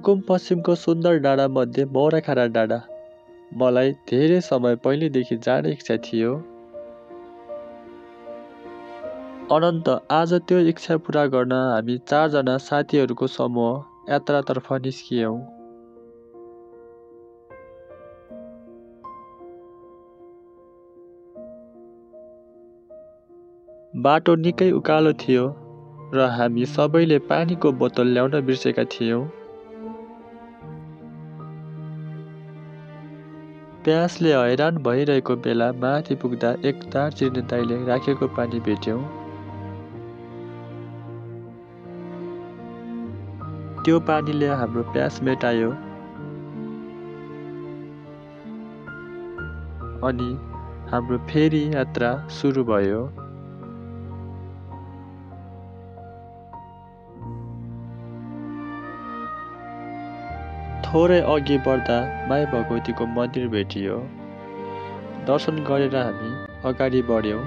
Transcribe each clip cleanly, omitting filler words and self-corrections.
रुकुम पश्चिमको सुन्दर डाँडा मध्ये मौराखाँडा डाँडा मलाई धेरै समय पहिलेदेखि जाने इच्छा थियो। अनन्त आज त्यो इच्छा पूरा गर्न हामी 4 जना साथीहरूको समूह यात्रातर्फ निस्कियौं। बाटो निकै उकालो थियो र हामी सबैले पानीको बोतल ल्याउन बिर्सेका थियौं। प्यासले हैरान भइरहेको बेला माथि पुग्दा एक दार्जिलिङ दाइले राखेको पानी भेट्यौं। त्यो पानीले हाम्रो प्यास मेटायो अनि हाम्रो फेरि यात्रा सुरु भयो। थोरै अघि बढ्दा माई भगवतीको मन्दिर भेटियो। दर्शन गरेर हामी अगाडि बढ्यौं।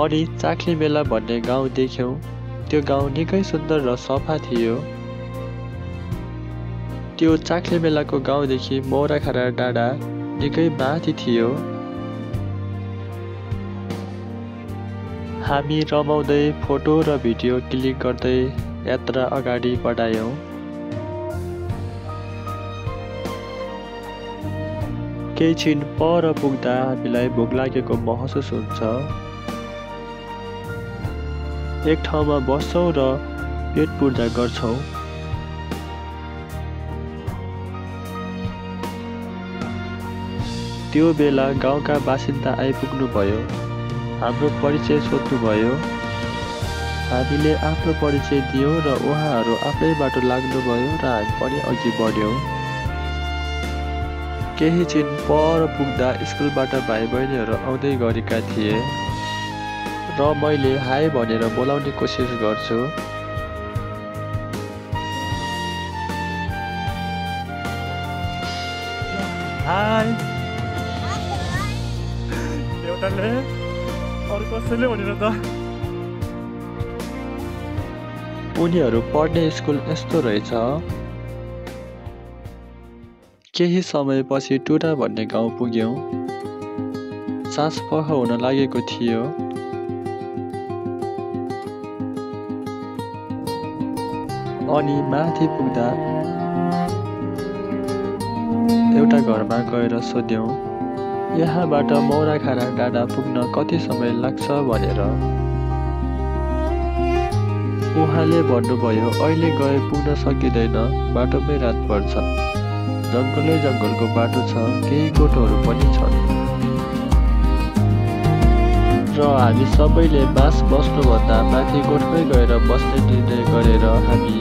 अनि चाक्ली मेला भन्ने गाउँ देख्यौं। त्यो गाउँ निकै सुन्दर र सफा थियो। त्यो चाक्ली मेलाको गाउँदेखि मौराखाँडा डाँडा निकै माथि थियो। हामी रमाउँदै फोटो र भिडियो क्लिक गर्दै यात्रा अगाडि बढायौं। केही छिन पर पुग्दा हामीलाई भोक लागेको महसुस हुन्छ। एक ठाउँमा बस्छौं र पेट पूर्जा गर्छौं। त्यो बेला गाउँका बासिन्दा आइपुग्नु भयो। हाम्रो परिचय सोध्नुभयो। हामीले आफ्नो परिचय दियौं र उहाँहरू आफ्नै बाटो लाग्नुभयो र हामी पनि अघि बढ्यौं। केही छिन पर पुग्दा स्कुलबाट भाइ बहिनीहरू आउँदै गरेका थिए र मैले हाय भनेर बोलाउने कोसिस गर्छु। हाय एउटाले कसैले भनेर त। उनीहरू पढ्ने स्कुल यस्तो रहेछ। केही समयपछि टुरा भन्ने गाउँ पुग्यौं। सास फह हुन लागेको थियो। अनि माथि पुग्दा एउटा घरमा गएर सोध्यौं यहाँबाट मौराखाँडा डाँडा पुग्न कति समय लाग्छ भनेर। उहाँले भन्नुभयो अहिले गए पुग्न सकिँदैन, बाटोमै रात पर्छ। जङ्गलको बाटो छ, केही गोठहरू पनि छन्। र हामी सबैले बास बस्नुभन्दा माथि गोठमै गएर बस्ने निर्णय गरेर हामी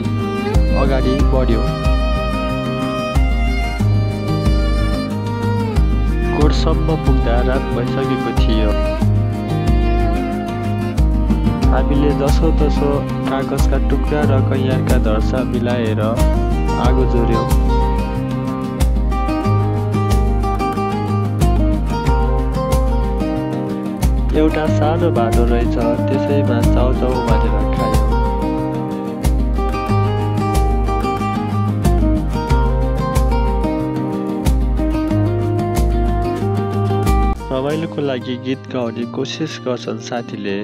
अगाडि बढ्यौं। गोठसम्म पुग्दा रात भइसकेको थियो। हामीले जसोतसो कागजका टुक्रा र कैयारका धर्सा मिलाएर आगो जोड्यौं। एउटा सानो भाँडो रहेछ, त्यसैमा चाउचाउ भनेर खायौं। रमाइलोको लागि गीत गाउने कोसिस गर्छन् साथीले।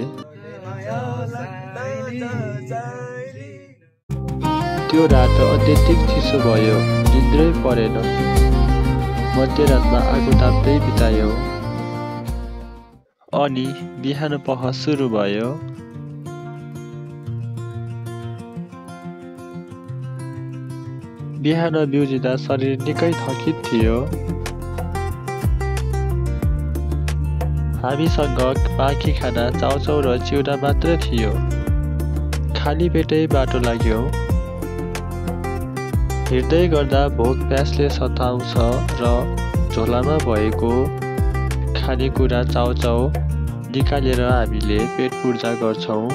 त्यो रात अत्यधिक चिसो भयो, निद्रै परेन। मध्यरातमा आगो ताप्दै बितायौं। अनि बिहान पख सुरु भयो। बिहान बिउजिँदा शरीर निकै थकित थियो। हामीसँग बाँकी खाना चाउचाउ र चिउरा मात्र थियो। खाली पेटै बाटो लाग्यो। हिँड्दै गर्दा भोक प्यासले सताउँछ र झोलामा भएको खानेकुरा चाउचाउ निकालेर हामीले पेट पूर्जा गर्छौं।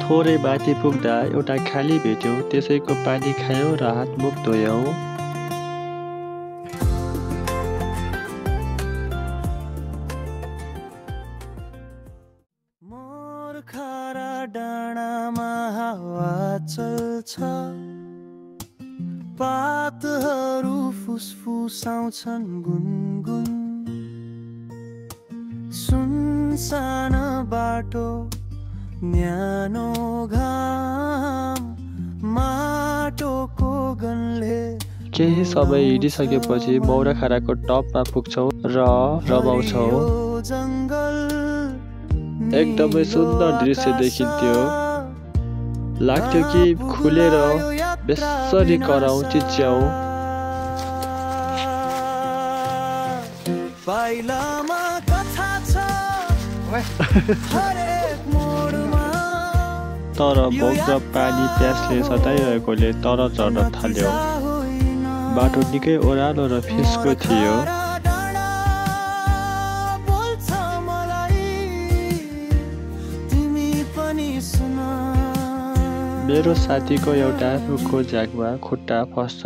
थोरै माथि पुग्दा एउटा खाली भेट्यौं, त्यसैको पानी खायौं र हातमुख धोयौं। डाँडामा हावा चल्छ पातहरू फुसफुसाउँछन् गुनगुन सुनसान बाटो न्यानो घाम माटोको गन्धले केही समय हिँडिसकेपछि मौराखाराको टपमा पुग्छौँ र रमाउँछौँ। एकदमै सुन्दर दृश्य देखिन्थ्यो। लाग्थ्यो कि खुलेर बेसरी कराउँ चिच्याउँ। तर भोक र पानी प्यासले सताइरहेकोले तर चढ्न थाल्यो। बाटो निकै ओह्रालो र फिस्को थियो। मेरो साथीको एउटा रुखको झ्याकमा खुट्टा फस्छ।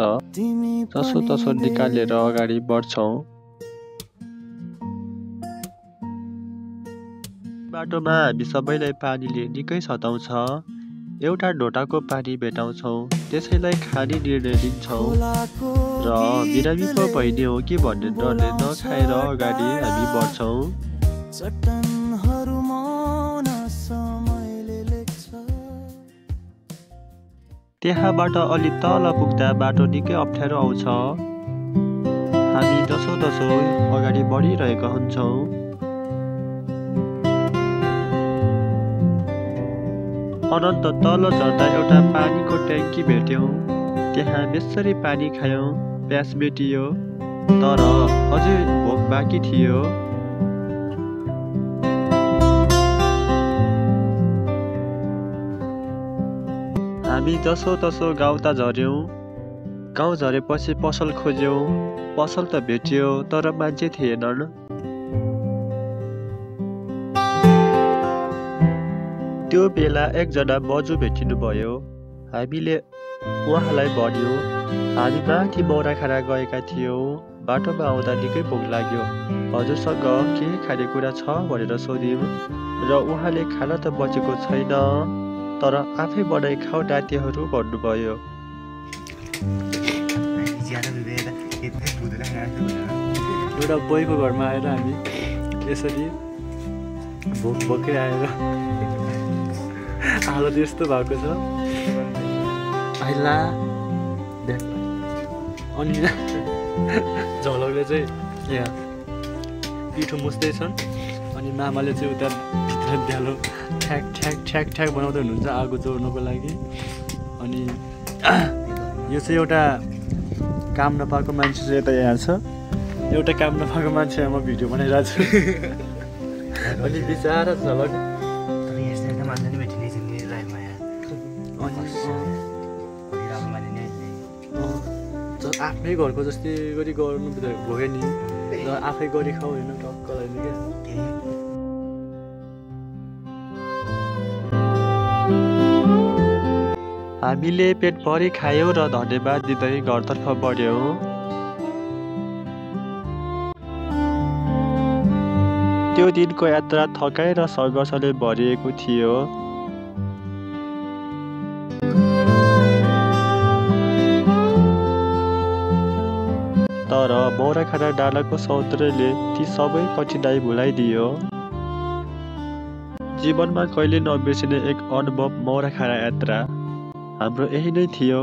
तसो निकालेर अगाडि बढ्छौँ। बाटोमा हामी सबैलाई पानीले निकै सताउँछ। एउटा ढोटाको पानी भेटाउँछौँ, त्यसैलाई खाने निर्णय लिन्छौँ र बिरामी पो भइने हो कि भन्ने डरले नखाएर अगाडि हामी बढ्छौँ। त्यहाँबाट अलि तल पुग्दा बाटो निकै अप्ठ्यारो आउँछ। हामी दसो अगाडि बढिरहेका हुन्छौँ। अनन्त तल झर्दा एउटा पानीको ट्याङ्की भेट्यौँ। त्यहाँ बेसरी पानी खायौँ, प्यास मेटियो, तर अझै भोक बाँकी थियो। हामी जसो गाउँ झर्यौँ। गाउँ झरेपछि पसल खोज्यौँ। पसल त भेट्यो तर मान्छे थिएनन्। त्यो बेला एकजना बजु भेटिनु भयो। हामीले उहाँलाई भन्यौँ हामी माथि मौराखारा गएका थियौँ। बाटोमा आउँदा निकै भोक लाग्यो। हजुरसँग केही खानेकुरा छ भनेर सोध्यौँ र उहाँले खाना त बचेको छैन तर आफै बनाइ खाऊ नातिहरू भन्नुभयो। एउटा बोईको घरमा आएर हामी यसरी भोकै आएर हालत यस्तो भएको छ। आइला अनि झलकले चाहिँ यहाँ पिठो मुस्दैछन् अनि मामाले चाहिँ उता भित्र ध्यालो ठ्याक ठ्याक ठ्याक ठ्याक बनाउँदै हुनुहुन्छ आगो जोड्नको लागि। अनि यो चाहिँ एउटा काम नपाएको मान्छे चाहिँ यता यहाँ छ। एउटा काम नपाएको मान्छे म भिडियो बनाइरहेको छु। अनि बिचरा झलक आफ्नै घरको जस्तै गरी गर्नु भयो नि र आफै गरी खाऊ होइन टक्कलाई नि क्या। हामीले पेटभरि खायौँ र धन्यवाद दिँदै घरतर्फ बढ्यौँ। त्यो दिनको यात्रा थकाइ र सङ्घर्षले भरिएको थियो। तर मौराखारा डाँडाको सौन्दर्यले ती सबै कठिनाइ भुलाइदियो। जीवनमा कहिले नबिर्सिने एक अनुभव मौराखारा यात्रा हाम्रो यही नै थियो।